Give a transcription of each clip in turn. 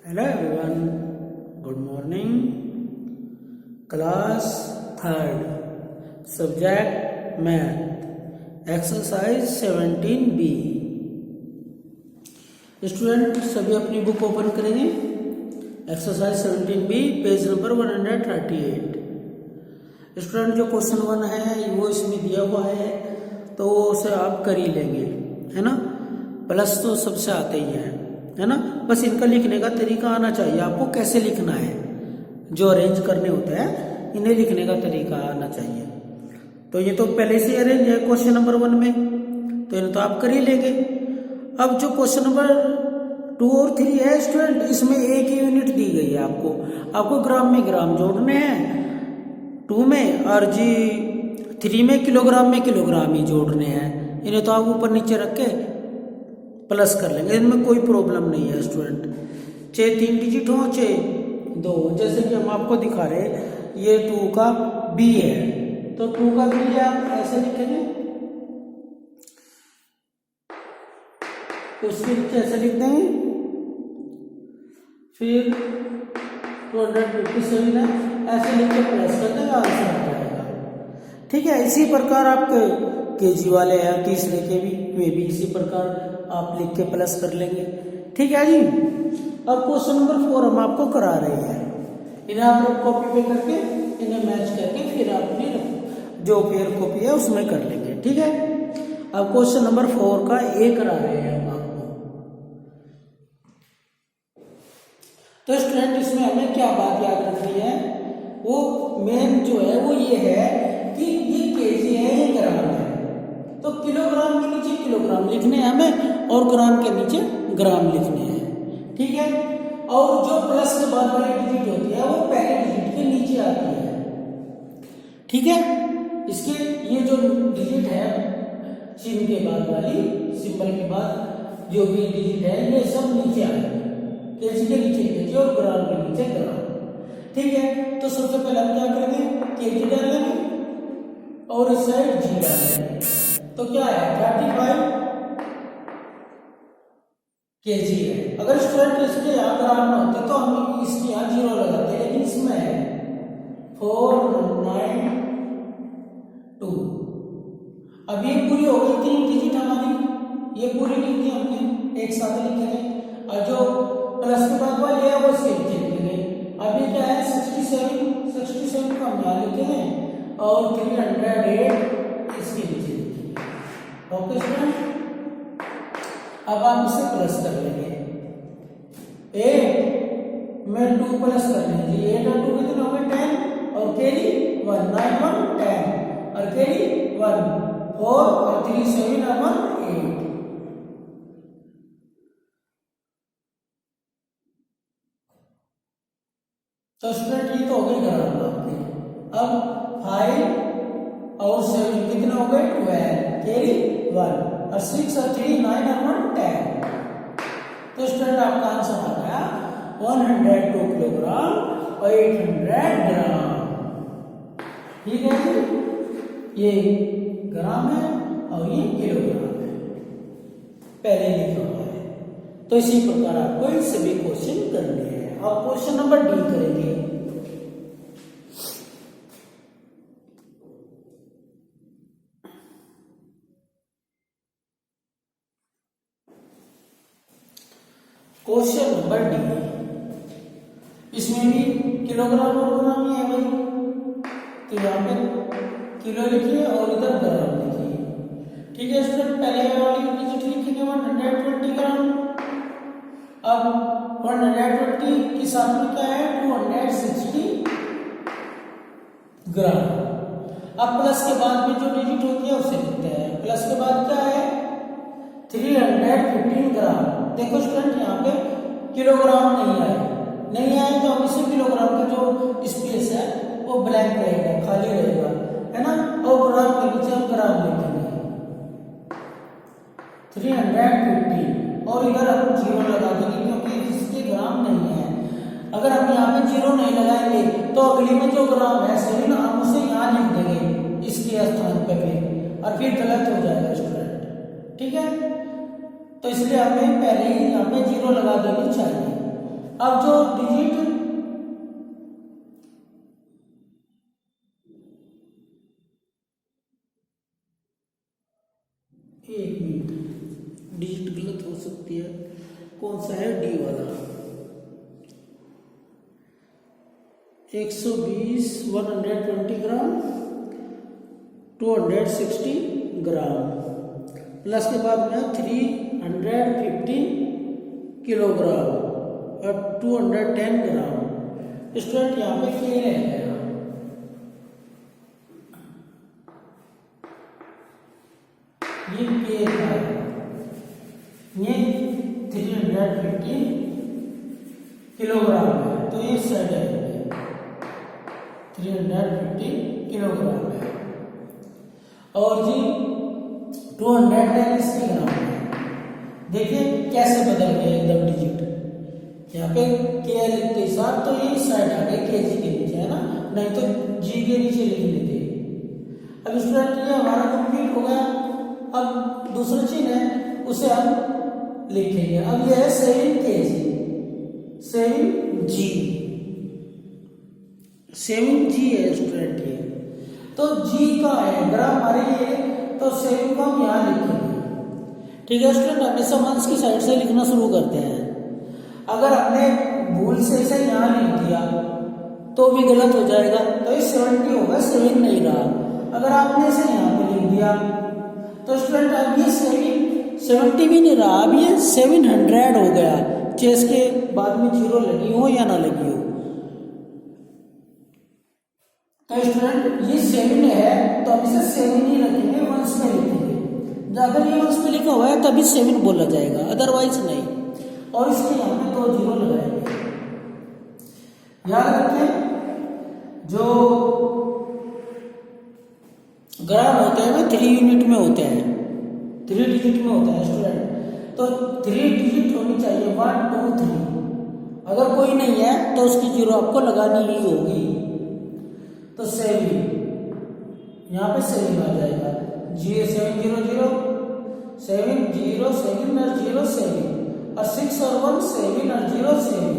Hello everyone, good morning. Class 3rd, subject math, exercise 17B. Student सभी अपनी book open करेंगे. Exercise 17B page number 138. Student जो question 1 है वो इसमें दिया हुआ है तो उसे आप कर ही लेंगे, है ना. प्लस तो सबसे आते ही है ना. बस इनका लिखने का तरीका आना चाहिए आपको, कैसे लिखना है. जो अरेंज करने होते हैं इन्हें लिखने का तरीका आना चाहिए. तो ये तो पहले से अरेंज है क्वेश्चन नंबर 1 में, तो इन्हें तो आप कर ही लेंगे. अब जो क्वेश्चन नंबर 2 और 3 है स्टूडेंट, इसमें एक ही यूनिट दी गई है आपको ग्राम में ग्राम जोड़ने हैं 2 में, और जी 3 में किलोग्राम ही जोड़ने हैं. इन्हें तो आप ऊपर नीचे रख के प्लस कर लेंगे, इनमें कोई प्रॉब्लम नहीं है स्टूडेंट. चाहे 3 डिजिट हो चाहे 2, जैसे कि हम आपको दिखा रहे हैं ये 2 का बी है तो 2 का बी है आप ऐसे लिखेंगे, उसके नीचे ऐसे लिख देंगे, फिर 257 है ऐसे लिख के प्लस कर देंगे, आंसर आ जाएगा. ठीक है. इसी प्रकार आपके केजी वाले हैं तीसरे के भी, वे भी इसी प्रकार आप लिख के प्लस कर लेंगे. ठीक है जी. अब क्वेश्चन नंबर 4 हम आपको करा रहे हैं. इन्हें आप लोग कॉपी पे करके इन्हें मैच करके फिर अपनी जो पेयर कॉपी है उसमें कर लेंगे. ठीक है. अब क्वेश्चन नंबर 4 का ए करा रहे हैं हम आपको. तो स्टूडेंट इसमें हमें क्या बात याद रखनी है, वो मेन जो है वो ये है कि ये केजी है ये ग्राम है, तो किलोग्राम के नीचे किलोग्राम लिखने हैं हमें और ग्राम के नीचे ग्राम लिखने हैं. ठीक है. और जो प्लस के बाद वाली डिजिट होती है वो पहले डिजिट के नीचे आती है. ठीक है. इसके ये जो डिजिट है चिन्ह के बाद वाली, सिंबल के बाद जो भी डिजिट है ये सब नीचे आएंगे, केजी के नीचे केजी और ग्राम के नीचे ग्राम. ठीक है. तो सबसे पहले हम क्या करेंगे, केजी डालेंगे और इस साइड जी डालेंगे. तो क्या है 35 केजी है. अगर स्टूडेंट इसके यहाँ ग्राम में होते तो हम इसके यहाँ 0 लगाते, लेकिन इसमें है 492. अब ये पूरी हो गई 3 डिजिट हमारी, ये पूरी लिख दी हमने, एक साथ लिखेंगे. और जो प्लस के बाद वाली है वो सिर्फ लिखेंगे. अब ये क्या है 67 को हम यहाँ लिखेंगे और 308 इसके नीचे लिखेंगे. Okay student. अब आप इसे प्लस कर लेंगे. 8 में 2 प्लस कर लीजिए, 8 और 2 कितने हो गए 10 और कैरी 1, 9 1 10 और कैरी 1 4 और 3 7 और 1 8. तो स्टूडेंट ये तो हो गई ग्राम आपके. अब 5 और 7 कितने हो गए 12 कैरी 1 और 6 और 3 9 और 1 10. तो स्टूडेंट आपका आंसर आ गया 102 किलोग्राम और 800 ग्राम. ठीक है. ये ग्राम है और ये किलोग्राम है, पहले लिखा हुआ है. तो इसी प्रकार आपको इन सभी क्वेश्चन करने हैं. अब क्वेश्चन नंबर डी करेंगे. क्वेश्चन नंबर डी, इसमें भी किलोग्राम और ग्राम ही है भाई, तो यहाँ पे किलो लिखिए और इधर ग्राम लिखिए. ठीक है स्टूडेंट. पहले वाली डिजिट लिखेंगे 120 ग्राम. अब 120 के साथ में क्या है 260 ग्राम. अब प्लस के बाद में जो डिजिट होती है उसे लिखते हैं. प्लस के बाद क्या है 315 ग्राम. देखो स्टूडेंट यहाँ पे किलोग्राम नहीं आए तो हम इसे किलोग्राम का जो स्पेस है वो ब्लैंक रहेगा, खाली रहेगा, है ना. और ग्राम के नीचे हम ग्राम लिखेंगे 315 और इधर हम 0 लगा देंगे क्योंकि इसके ग्राम नहीं है. अगर हम यहाँ पे 0 नहीं लगाएंगे तो अगली में जो ग्राम है सही ना, हम उसे यहाँ लिख देंगे इसके स्थान पे भी, और फिर गलत हो जाएगा स्टूडेंट. ठीक है. तो इसलिए हमें पहले ही यहाँ पे 0 लगा देनी चाहिए. अब जो डिजिट एक मिनट, डिजिट गलत हो सकती है, कौन सा है, डी वाला। 120 120 ग्राम 260 ग्राम प्लस के बाद में 315 किलोग्राम और 210 ग्राम। स्टूडेंट यहाँ पे के रहेगा, ये के था, ये 315 किलोग्राम है, तो ये साइड है 315 किलोग्राम है। और जी 210 ग्राम है। देखिए कैसे बदल गए एकदम डिजिट, यहाँ पे के लिखते साथ तो ये साइड आ गए के जी के नीचे, है ना, नहीं तो जी के नीचे लिख लेते। अब स्टूडेंट ये हमारा कंप्लीट हो गया। अब दूसरी चीज है उसे हम लिखेंगे। अब ये है 7 kg, 7g है स्टूडेंट ये, तो g का है ग्राम हमारे लिए, तो 7 को हम यहाँ लिखेंगे। ठीक है स्टूडेंट, हमेशा मंस की साइड से लिखना शुरू करते हैं। अगर हमने भूल से इसे यहाँ लिख दिया तो भी गलत हो जाएगा, तो ये 70 होगा, 7 नहीं रहा। अगर आपने इसे यहाँ पे लिख दिया तो स्टूडेंट अब ये 70 भी नहीं रहा, अब ये 700 हो गया, चाहे इसके बाद में जीरो लगी हो या ना लगी हो। तो स्टूडेंट ये 7 है, तो हम इसे 7 ही रखेंगे, वंश में लिखेंगे। अगर ये वंश में लिखा हुआ है तभी 7 बोला जाएगा, अदरवाइज नहीं। और इसके यहाँ पे 2 जीरो लगाएंगे। याद रखें जो ग्राम होते हैं ना 3 यूनिट में होते हैं, 3 डिजिट में होते हैं स्टूडेंट, तो 3 डिजिट होनी चाहिए, 1 2 3। अगर कोई नहीं है तो उसकी जीरो आपको लगानी ही होगी। तो 7 यहाँ पे 7 आ जाएगा, 7 0 0 7 0 7 और 0 7 और 6 और 1 7 और 0 7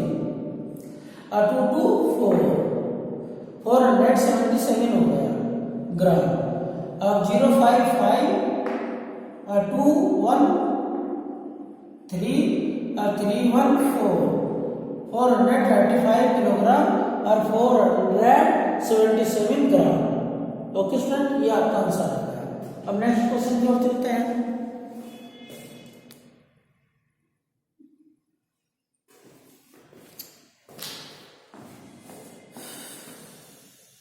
और 2 2 4 477 हो गया ग्राम। अब 0 5 5 और 2 1 3 और 3 1 4 435 किलोग्राम और 477 ग्राम। ओके स्टूडेंट, ये आपका आंसर आ गया। अब नेक्स्ट क्वेश्चन की ओर चलते हैं।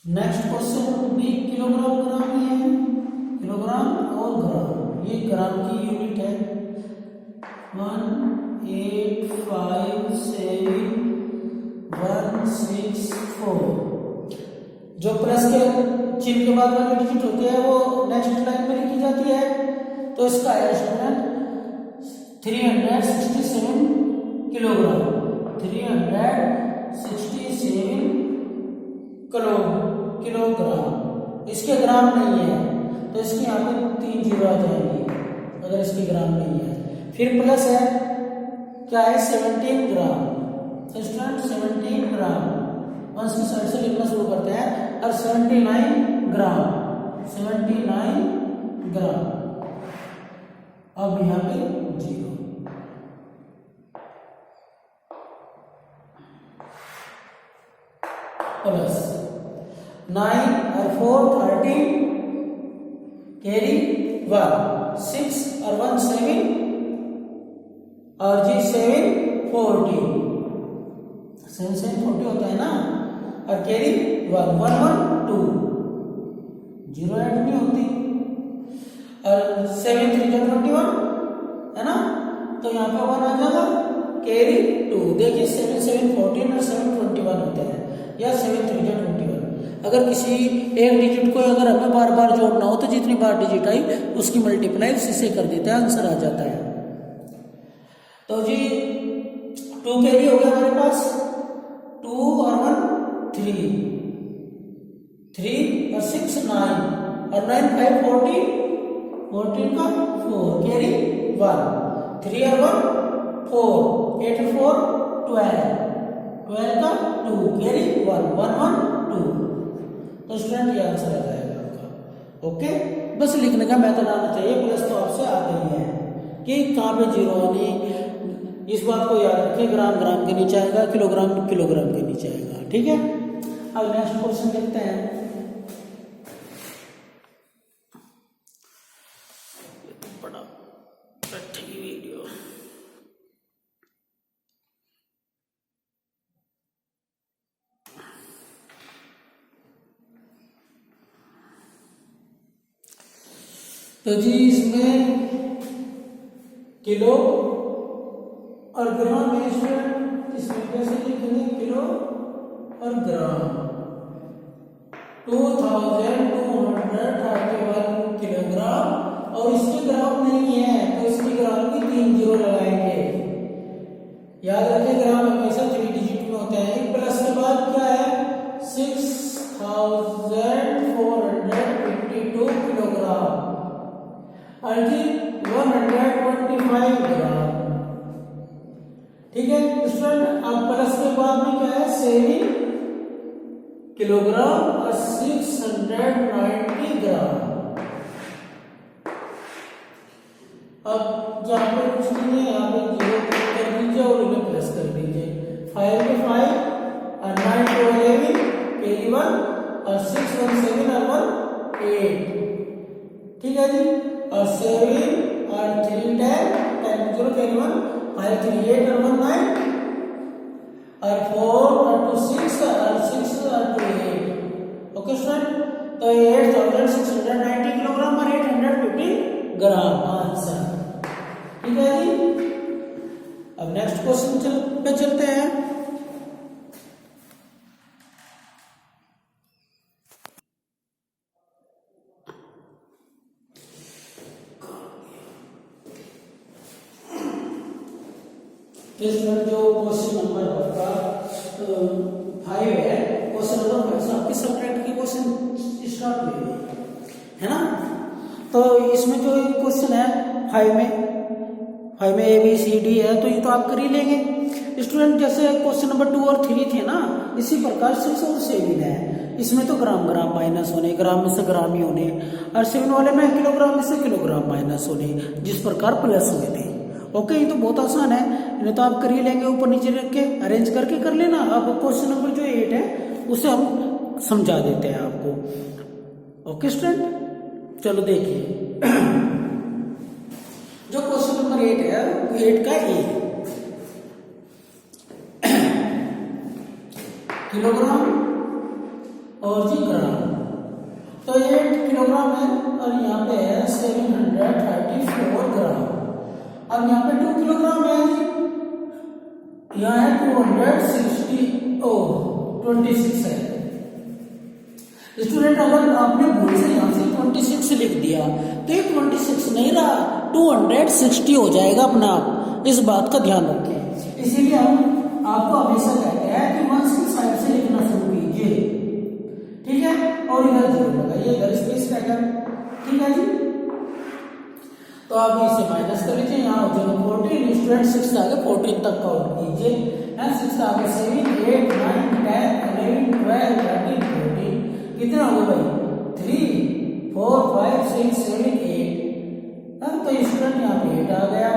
नेक्स्ट क्वेश्चन भी किलोग्राम ग्राम ही है, किलोग्राम और ग्राम, ये ग्राम की यूनिट है। 1857164। जो प्लस के चिन्ह के बाद वाली डिजिट होती है वो नेक्स्ट लाइन में लिखी जाती है, तो इसका है स्टूडेंट 367 किलोग्राम, 367 किलोग्राम। इसके ग्राम नहीं है तो इसके यहाँ पे 3 जीरो आ जाएंगे अगर इसके ग्राम नहीं है। फिर प्लस है, क्या है 17 ग्राम, तो स्टूडेंट 17 ग्राम वंश की साइड से लिखना शुरू करते हैं। और 79 ग्राम, 79 ग्राम। अब यहाँ पे जीरो, प्लस 9 और 4 13 कैरी 1 6 और 1 7 और जी 7 14 7 7 40 होता है ना, और कैरी 1 1 1 2 जीरो ऐड नहीं होती, और 7 3 21 है ना, तो यहाँ पे 1 आ जाएगा, कैरी 2। देखिए 7 7 14 और 7 21 होते हैं, या 7 3 21। अगर किसी एक डिजिट को अगर हमें बार बार जोड़ना हो तो जितनी बार डिजिट आई उसकी मल्टीप्लाई उसी से कर देते हैं, आंसर आ जाता है। तो जी 2 कैरी हो गया हमारे पास, 2 और 1 3 3 और 6 9 और 9 5 14 14 का 4 कैरी 1 3 और 1 4 8 4 12 12 का 2 कैरी 1 1 1 2। तो स्टूडेंट ये आंसर आ जाएगा आपका। ओके, बस लिखने का मेथड आना चाहिए, प्लस तो आपसे आता ही है कि कहाँ पे जीरो आनी। इस बात को याद रखें, ग्राम ग्राम के नीचे आएगा, किलोग्राम किलोग्राम के नीचे आएगा। ठीक है, अब नेक्स्ट क्वेश्चन देखते हैं। बड़ा वीडियो तो जी इसमें किलो और ग्राम है स्टूडेंट, इसमें कैसे लिखेंगे किलो और ग्राम। 2231 किलोग्राम, और इसके ग्राम नहीं है तो इसकी ग्राम की 3 जीरो लगाएंगे। याद रखें ग्राम हमेशा 3 डिजिट में होते हैं। प्लस के बाद क्या है 6452 किलोग्राम और 125 ग्राम। ठीक है स्टूडेंट, अब प्लस के बाद में क्या है 7 किलोग्राम और 690 ग्राम। अब जहाँ पे कुछ नहीं है यहाँ पे जीरो कर दीजिए और इन्हें प्लस कर दीजिए। 5 में 5 और 9 को 11 कैरी 1 और 6 1 7 और 1 8। ठीक है जी, और 7 और 3 10 10 0 कैरी 1 5 3 8 और 1 9 और 4 और 2 6 और 6 और 2 8। ओके स्टूडेंट, तो 8690 किलोग्राम और 850 ग्राम आंसर। ठीक है जी, अब नेक्स्ट क्वेश्चन पे चलते हैं। इसमें जो क्वेश्चन नंबर आपका 5 है, क्वेश्चन नंबर 5 से आपके सब्जेक्ट के क्वेश्चन स्टार्ट हुए है ना। तो इसमें जो क्वेश्चन है 5 में ए बी सी डी है, तो ये तो आप कर ही लेंगे स्टूडेंट। जैसे क्वेश्चन नंबर 2 और 3 थे ना, इसी प्रकार 6 और 7 है। इसमें तो ग्राम ग्राम माइनस होने, ग्राम में से ग्राम ही होने, और 7 वाले में किलोग्राम में से किलोग्राम माइनस होने, जिस प्रकार प्लस हुए थे। ओके, ये तो बहुत आसान है, इन्हें तो आप कर ही लेंगे, ऊपर नीचे रख के अरेंज करके कर लेना। अब क्वेश्चन नंबर जो 8 है उसे हम समझा देते हैं आपको। ओके स्टूडेंट, चलो देखिए जो क्वेश्चन नंबर 8 है, 8 का ए किलोग्राम और जी ग्राम। तो 8 किलोग्राम है और यहाँ पे है 734 ग्राम। अब यहाँ पे 2 किलोग्राम है जी, यहाँ है 26 है स्टूडेंट। अगर आपने भूल से यहाँ से 26 लिख दिया तो ये 26 नहीं रहा, 260 हो जाएगा अपना आप, इस बात का ध्यान रखें। इसीलिए हम आपको हमेशा कहते हैं कि 1 की साइड से लिखना शुरू कीजिए। ठीक है, और इधर जीरो लगाइए, इधर स्पेस रहेगा। ठीक है जी, तो आप इसे माइनस कर लीजिए। यहाँ हो जाएगा 14 स्टूडेंट, 6 से आगे 14 तक काउंट कीजिए। 6 से आगे 7 8 9 10 11 12 13 14 कितने हो गए भाई 3 4 5 6 7 8। तो स्टूडेंट यहाँ पे 8 आ गया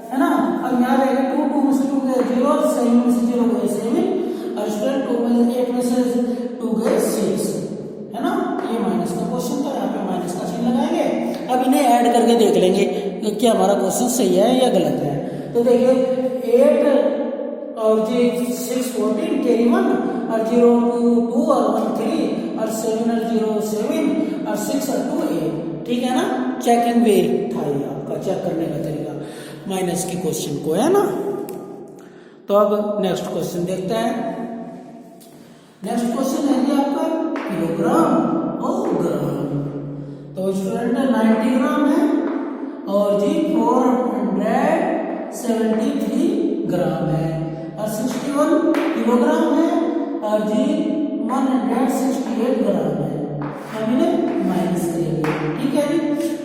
है ना। अब यहाँ रहेगा 2 2 में से 2 गए 0, 7 में से 0 गए 7, और स्टूडेंट 2 में से 8 में से 2 गए 6 है ना। ये माइनस का क्वेश्चन था, यहाँ पे माइनस का चिन्ह लगाएंगे। अब इन्हें ऐड करके देख लेंगे कि हमारा क्वेश्चन सही है या गलत है। तो देखिए 8 और जी 6 14 कैरी 1 और 0 2 2 और 1 3 और 7 और 0 7 और 6 और 2 8। ठीक है ना, चेकिंग वे था ये आपका, चेक करने का तरीका माइनस के क्वेश्चन को, है ना। तो अब नेक्स्ट क्वेश्चन देखते हैं। नेक्स्ट क्वेश्चन है जी आपका किलोग्राम और ग्राम। तो स्टूडेंट 90 ग्राम है और जी 473 ग्राम है, और 61 किलोग्राम है और जी 168 ग्राम है। हम इन्हें माइनस करेंगे। ठीक है जी,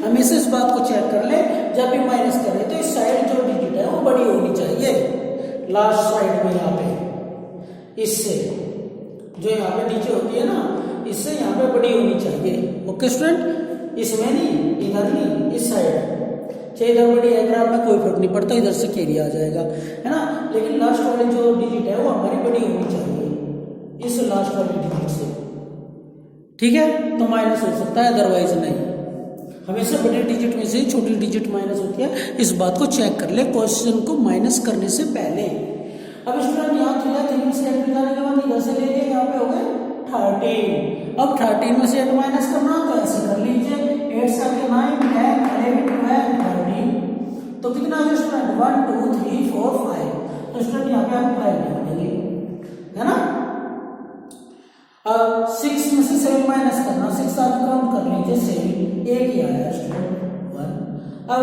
हमेशा इस बात को चेक कर ले, जब भी माइनस करें तो इस साइड जो डिजिट है वो बड़ी होनी चाहिए, लास्ट साइड में यहाँ पे। इससे जो यहाँ पे नीचे होती है ना, इससे यहाँ पे बड़ी होनी चाहिए। ओके स्टूडेंट, इसमें नहीं, इधर नहीं, इस साइड चाहे इधर बड़ी है, ग्राफ में कोई फर्क नहीं पड़ता, इधर से कैरी आ जाएगा, है ना। लेकिन लास्ट वाली जो डिजिट है वो हमारी बड़ी होनी चाहिए इस लास्ट वाली डिजिट से, ठीक है। तो माइनस हो सकता है, अदरवाइज नहीं। हमेशा बड़ी डिजिट में से छोटी डिजिट माइनस होती है, इस बात को चेक कर ले क्वेश्चन को माइनस करने से पहले। अब स्टूडेंट यहाँ 3 में से 8 निकालने के बाद इधर से ले लिए, यहाँ पे हो गए 13। अब 13 में से 8 माइनस करना तो ऐसे कर लीजिए, 8 से आगे 9, 10, 11, 12, 13। तो कितना है स्टूडेंट, 1 2 3 4 5। तो स्टूडेंट यहाँ पे हम 5 लिख देंगे, है ना। अब 6 में से 7 माइनस करना, 6 आगे काउंट कर लीजिए, 7 एक ही आया स्टूडेंट 1। अब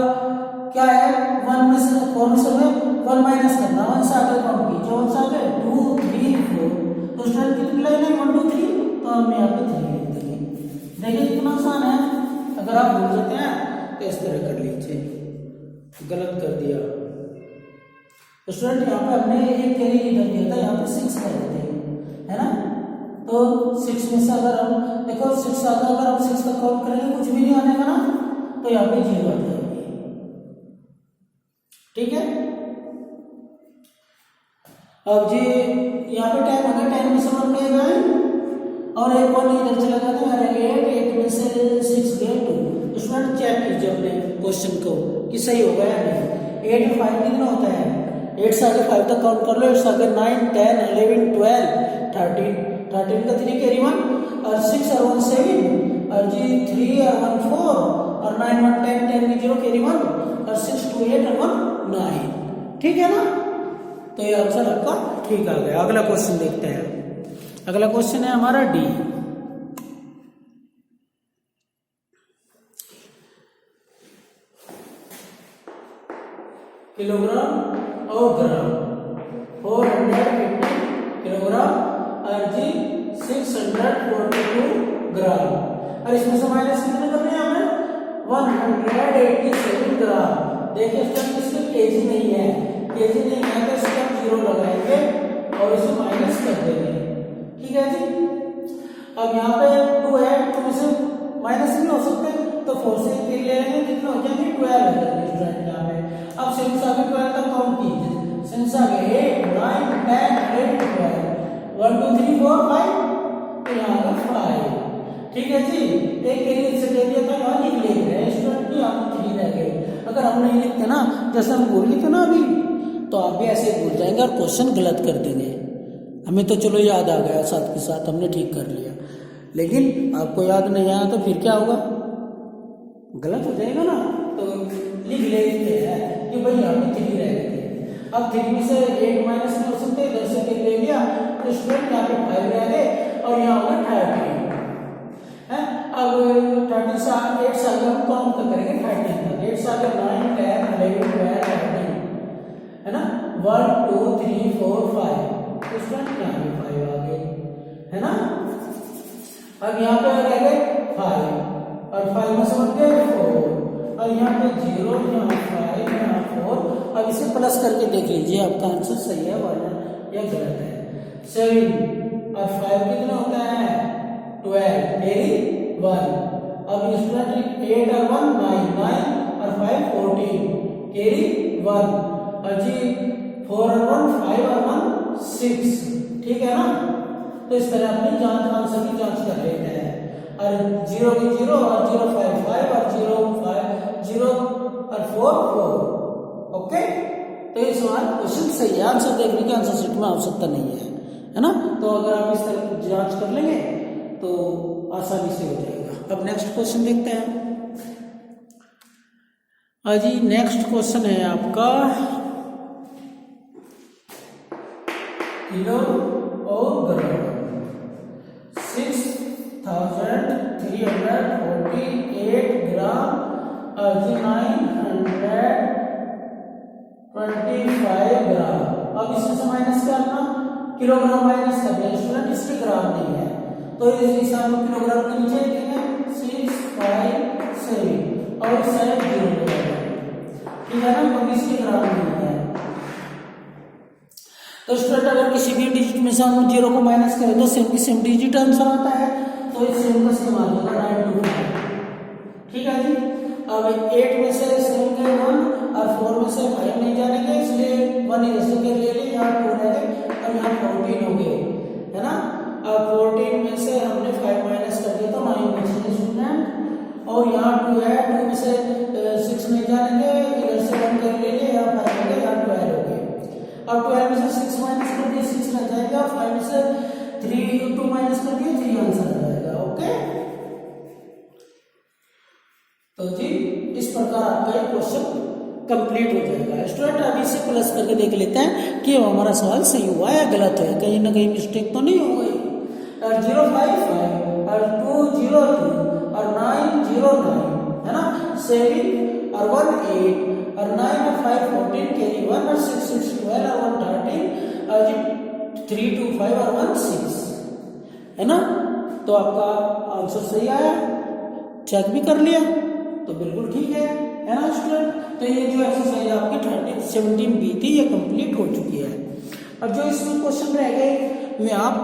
क्या है, 1 में से 4 में से 1 माइनस करना, 1 से आगे काउंट कीजिए, 1 से आगे 2 3 4। तो स्टूडेंट कितनी लाइन है, 1 2 3, तो हम यहाँ पे 3 लिख देंगे। देखिए कितना आसान है। अगर आप भूल जाते हैं तो इस तरह कर लीजिए, गलत कर दिया। तो स्टूडेंट यहाँ पे हमने एक कैरी इधर दिया था, यहाँ पे 6 कर देते हैं, है ना। तो 6 में से अगर हम देखो 6 आगे अगर हम 6 का काउंट करेंगे कुछ भी नहीं आने का ना, तो यहाँ पे 0 आ जाएगी, ठीक है। अब जी यहाँ पे 10 हो गया, 10 में से 1 गए और एक 1 इधर चला जाता है, 8 में से 6 गए 2। स्टूडेंट चेक कीजिए अपने क्वेश्चन को कि सही होगा या नहीं। 8 में 5 कितना होता है, 8 से आगे 5 तक काउंट कर लो, 8 से आगे 9 10 11 12 13 13 का 3 कैरी 1 और 6 और 1 7 और जी 3 और 1 4 और 9 1 10 10 में 0 कैरी 1 और 6 2 8 और 1 9, ठीक है ना। तो ये आंसर आपका ठीक आ गया। अगला क्वेश्चन देखते हैं। अगला क्वेश्चन है हमारा डी। किलोग्राम और ग्राम, 450 किलोग्राम और जी 642 ग्राम। और इसमें से माइनस कितने करने हैं हमें, 187 ग्राम। देखिए इसमें केजी नहीं है, केजी नहीं है तो इसका 0 लगाएंगे और इसे माइनस कर देंगे, ठीक है जी। अब यहाँ पे 2 है, तो इसे माइनस नहीं हो सकते, तो 4 से 3 ले लेंगे, कितना हो जाएंगे 12 हो जाएंगे स्टूडेंट यहाँ पे। अब 6 आगे 12 तक काउंट कीजिए, 6 आगे 8 9 10 11 12 1 2 3 4 5, तो यहाँ पर 5, ठीक है जी। एक कैरी से ले लिया था, यहाँ लिख ले रहे स्टूडेंट की, आप 3 रह गए। अगर हम नहीं लिखते ना, जैसे हम बोल लिखे ना अभी, तो आप भी ऐसे भूल जाएंगे और क्वेश्चन गलत कर देंगे। हमें तो चलो याद आ गया, साथ के साथ हमने ठीक कर लिया, लेकिन आपको याद नहीं आया तो फिर क्या होगा, गलत हो जाएगा ना। तो लिख लेते हैं कि भाई यहाँ पे 3 रह गए। अब 3 में से 8 माइनस नहीं हो सकते, इधर से 3 ले लिया, तो स्टूडेंट यहाँ पे 5 रह गए और यहाँ होगा 30 है। अब 30 से 8 से आगे हम काउंट करेंगे 30 तक, 8 से आगे 9 10 11 12 13, है ना। 1 2 3 4 5, तो स्टूडेंट यहाँ पे 5 आ गए, है ना। अब यहाँ पे रह गए 5 और 5 में से 1 गए 4 और यहाँ पे 0 यहाँ 5 यहाँ 4। अब इसे प्लस करके देख लीजिए आपका आंसर सही है वरना या गलत है। 7 और 5 कितना होता है 12 कैरी 1। अब स्टूडेंट 8 और 1 9 9 और 5 14 कैरी 1 और जी 4 और 1 5 और 1 6, ठीक है ना। तो इस तरह अपनी जांच आंसर की जांच कर लेते हैं। और 0 की 0 और 0 5 5 और 0 5 0 और 4 4, ओके। तो इस बार क्वेश्चन सही है, आंसर देखने की आंसर शीट में आवश्यकता नहीं है ना। तो अगर आप इस तरह जांच कर लेंगे तो आसानी से हो जाएगा। अब नेक्स्ट क्वेश्चन देखते हैं। जी नेक्स्ट क्वेश्चन है आपका किलो और ग्राम। 6348 ग्राम और 925 ग्राम। अब इसमें से माइनस करना, किलोग्राम माइनस कर दिया स्टूडेंट, इसके ग्राम नहीं है तो इस हिसाब में किलोग्राम के नीचे लिखेंगे 657 और साइड 0, ठीक है ना, क्योंकि इसके ग्राम नहीं है। तो तो स्टूडेंट अगर किसी भी डिजिट में से हम 0 को माइनस करें तो सेम की सेम डिजिट आंसर आता है, तो इस सेम का सेम आ जाएगा 9 2 5। ठीक है जी। अब 8 में से सेम के 1 और 4 में से 5 नहीं जानेंगे, इसलिए 1 इधर के ले लिए, यहाँ 2 रह गए और यहाँ 14 हो गए, है ना। अब 14 में से हमने 5 माइनस कर दिया तो 9 बचेंगे स्टूडेंट, और यहाँ 2 है, 2 में से 6 नहीं जानेंगे, इधर से 1 कर ले लिए, यहाँ 5 हो गए, यहाँ 12 हो गए। अब 12 में से 6 माइनस कर दिए 6 रह जाएगा, और 5 में से 2 माइनस कर दिए 3 आंसर आ जाएगा। ओके, तो जी इस प्रकार आपका ये क्वेश्चन कंप्लीट हो जाएगा। स्टूडेंट अभी से प्लस करके देख लेते हैं कि हमारा सवाल सही हुआ या गलत है, कहीं ना कहीं मिस्टेक तो नहीं हो गई। 0 5 5 और 2 0 2 और 9 0 9, है ना। 7 और 1 8 और 9 और 5 14, कैरी 1 और 6 6 12 और 1 13 और 3 2 5 और 1 6, है ना। तो आपका आंसर सही आया, चेक भी कर लिया तो बिल्कुल ठीक है ना स्टूडेंट। तो ये जो एक्सरसाइज आपकी 17B थी ये कंप्लीट हो चुकी है। अब जो इसमें क्वेश्चन रह गए वे आप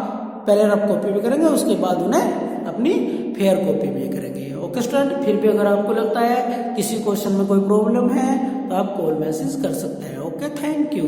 पहले रफ कॉपी में करेंगे, उसके बाद उन्हें अपनी फेयर कॉपी में करेंगे। ओके स्टूडेंट, फिर भी अगर आपको लगता है किसी क्वेश्चन में कोई प्रॉब्लम है तो आप कॉल मैसेज कर सकते हैं। Okay, thank you.